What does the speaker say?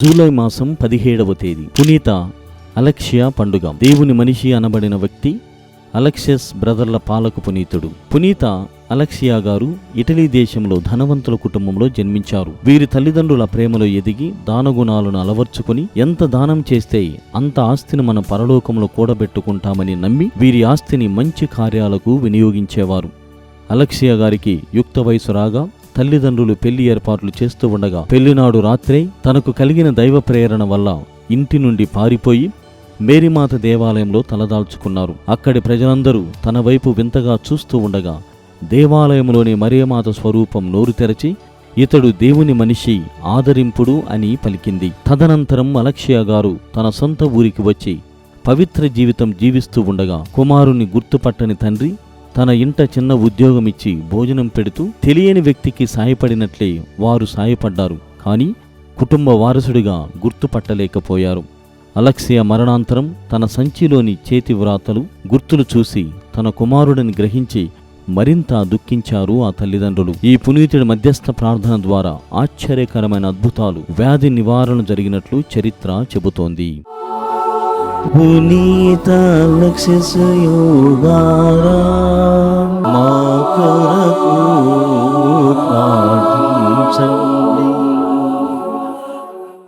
July మాసం 17వ తేదీ పునీత అలెక్సియా పండుగ. దేవుని మనిషి అనబడిన వ్యక్తి అలెక్సియస్ బ్రదర్ల పాలకు పునీతుడు. పునీత అలెక్సియా గారు ఇటలీ దేశంలో ధనవంతుల కుటుంబంలో జన్మించారు. వీరి తల్లిదండ్రుల ప్రేమలో ఎదిగి దానగుణాలను అలవర్చుకుని ఎంత దానం చేస్తే అంత ఆస్తిని మన పరలోకంలో కూడబెట్టుకుంటామని నమ్మి వీరి ఆస్తిని మంచి కార్యాలకు వినియోగించేవారు. అలెక్సియా గారికి యుక్త వయసు రాగా తల్లిదండ్రులు పెళ్లి ఏర్పాట్లు చేస్తూ ఉండగా పెళ్లినాడు రాత్రే తనకు కలిగిన దైవ ప్రేరణ వల్ల ఇంటి నుండి పారిపోయి మేరీమాత దేవాలయంలో తలదాల్చుకున్నారు. అక్కడి ప్రజలందరూ తన వైపు వింతగా చూస్తూ ఉండగా దేవాలయంలోని మరియమాత స్వరూపం నోరు తెరచి ఇతడు దేవుని మనిషి, ఆదరింపుడు అని పలికింది. తదనంతరం అలెక్సియా గారు తన సొంత ఊరికి వచ్చి పవిత్ర జీవితం జీవిస్తూ ఉండగా కుమారుని గుర్తుపట్టని తండ్రి తన ఇంట చిన్న ఉద్యోగమిచ్చి భోజనం పెడుతూ తెలియని వ్యక్తికి సాయపడినట్లే వారు సాయపడ్డారు. కానీ కుటుంబ వారసుడిగా గుర్తుపట్టలేకపోయారు. అలెక్సియా మరణాంతరం తన సంచిలోని చేతి వ్రాతలు గుర్తులు చూసి తన కుమారుడిని గ్రహించి మరింత దుఃఖించారు ఆ తల్లిదండ్రులు. ఈ పునీతుడి మధ్యస్థ ప్రార్థన ద్వారా ఆశ్చర్యకరమైన అద్భుతాలు, వ్యాధి నివారణ జరిగినట్లు చరిత్ర చెబుతోంది. పునీత అలెక్సియస్ యోగారా